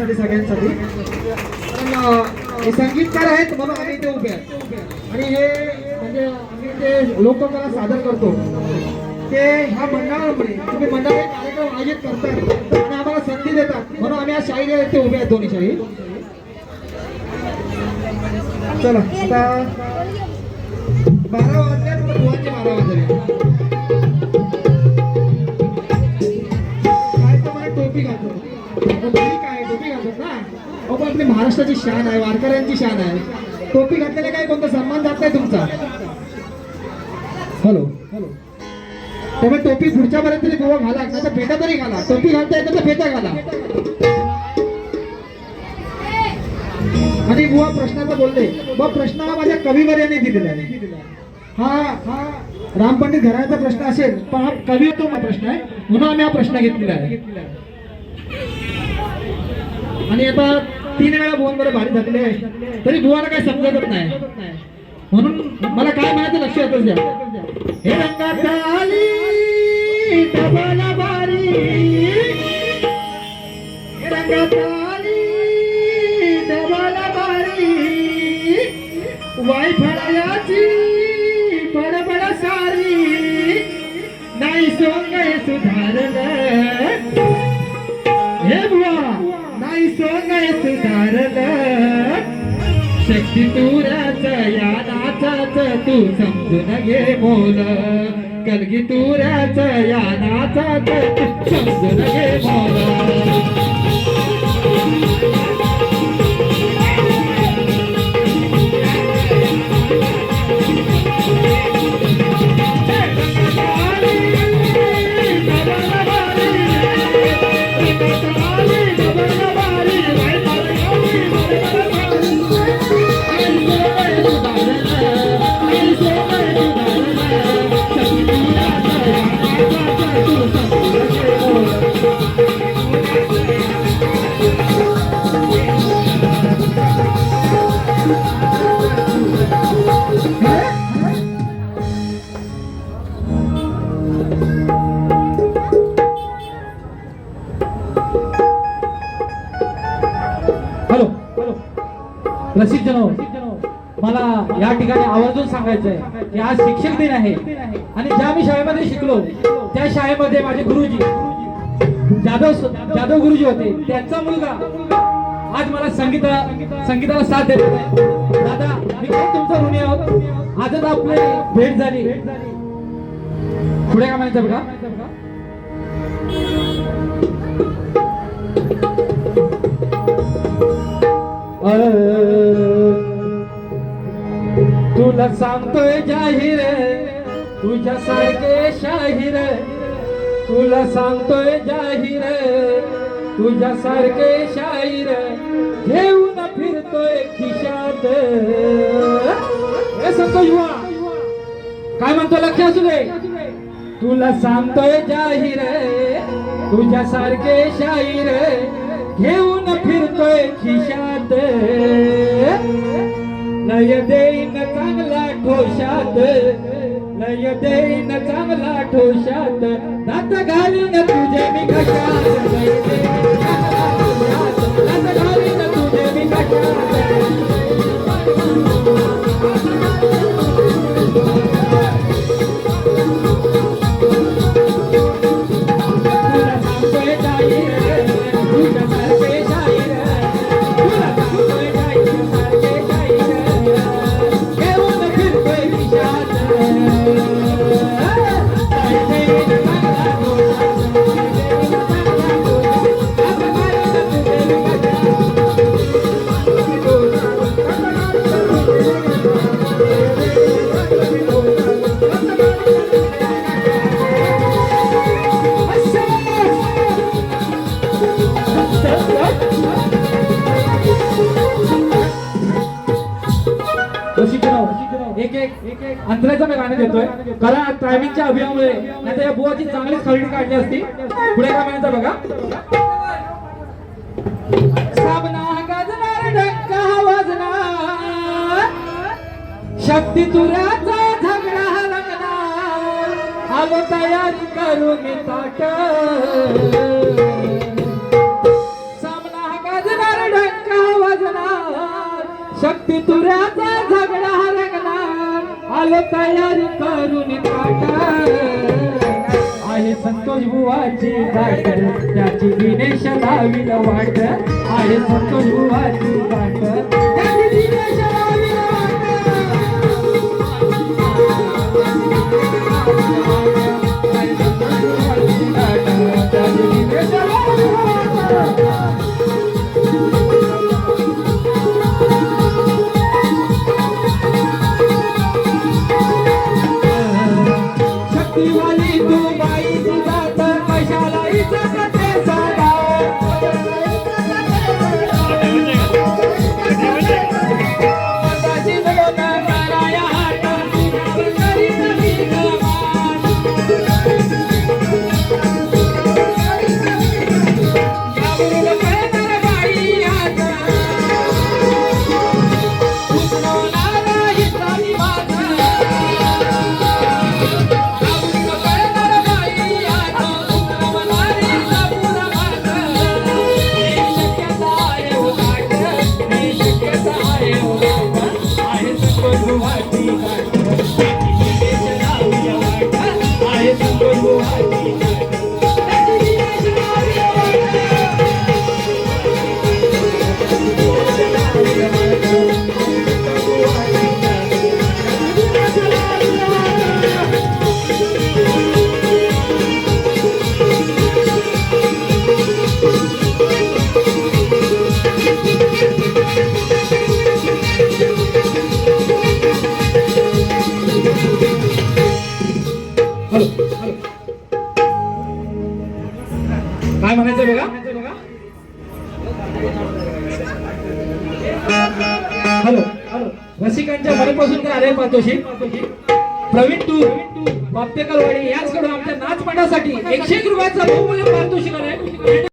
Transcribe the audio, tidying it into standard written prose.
आपल्यासाठी सगळ्यांसाठी. हे संगीतकार आहेत म्हणून आम्ही इथे उभे आहेत. आणि हे म्हणजे आम्ही ते लोककला सादर करतो ते ह्या मंडळामुळे. तुम्ही मंडळाचे कार्यक्रम आयोजित करतात आणि आम्हाला संधी देतात म्हणून आम्ही आज शाहीला इथे उभे आहेत. दोन्ही शाही. चला आता 12 वाजले. बुवाचे 12 वाजले. काय तर मला टोपी घालतो. काय टोपी घालतात ना. अहो आपली महाराष्ट्राची शान आहे, वारकऱ्यांची शान आहे. टोपी घातलेला काय कोणता सन्मान जात नाही तुमचा. Hello hello. त्यामुळे टोपी पुढच्या पर्यंत तरी बुवा घाला, नाही तर फेटा तरी घाला. टोपी घालता येतं तर फेटा घाला. आणि बुवा प्रश्नाचं बोलले. बुवा प्रश्न हा माझ्या कविवर्याने दिलेला आहे. हा रामपंडित घराचा प्रश्न असेल पण हा कवित्व प्रश्न आहे म्हणून आम्ही हा प्रश्न घेतलेला आहे. आणि आता 3 वेळा बुवांवर भारी झालेले आहे तरी बुवाला काही समजतच नाही म्हणून मला काय म्हणायचं लक्ष येतच द्या. हे रंगात आली डबला बारी, हे रंगात आली डबला बारी, वाई फळायाची बडबड सारी, नाही सोंग सुधारलं. हे बुवा नाही सोंग सुधारलं. शक्ती तुऱ्याच या नाचाच तू समजून घे मोल. कलगी तुऱ्याच या नाचाच तू समजून घे मोल. रसिक जनो, मला या ठिकाणी आवर्जून सांगायचं आहे की आज शिक्षक दिन आहे आणि ज्या मी शाळेमध्ये शिकलो त्या शाळेमध्ये माझे गुरुजी जाधव गुरुजी होते. त्यांचा मुलगा आज मला संगीताला साथ देत आहे. दादा मी खूप तुमचा ऋणी आहोत. आजच आपली भेट झाली. पुढे काय म्हणायचं बघा. तुला सांगतोय जाहीर तुझ्यासारखे शाहीर, तुला सांगतोय जाहीर तुझ्यासारखे शाहीर, घेऊन फिरतोय खिशात. हे सांगतो युवा काय म्हणतो लक्ष असू दे. तुला सांगतोय जाहीर तुझ्यासारखे शाहीर, घेऊन फिरतोय खिशात. लय देईन चांगला ठोशात, लय देईन चांगला ठोशात, दात घालीन तुझे मी घशात. दात घालीन तुझे मी घशात. अंतराचा मी गाणं देतोय कारण टायमिंगच्या अभियामुळे नाही तर या बुवाची चांगलीच खरेदी काढली असती. पुढे काय म्हणायचं बघा. सामना गाजणार ढक्का वाजणार, शक्ती तुऱ्याचा झगडा रंगणार, आलो तयारी करून ताट. सामना गाजणार पितुऱ्याचा झगडा रंगणार आलो तयारी करून ताट आहे संतोष बुवाची गाठ त्याची दिनेश लावील वाट आहे संतोष बुवाची गाठ त्याची दिनेश लावील वाट आहे संतोष बुवाची गाठ त्याची दिनेश लावील वाट शक्तिवाली तू बाई जात कशाला इचकते सदा मगाशी दोन कराया हात करीत मी गमान यावरून कळणार बाई आता उतरवला नाही सारी माझा काय म्हणायचं बघा हॅलो रसिकांच्या मनापासून आले पातोशी प्रवीण तू बाप्तेकरवाडी याचकडून आमच्या नाच मंडळासाठी 101 रुपयाचा बहुमूल्य पारितोषिक आहे.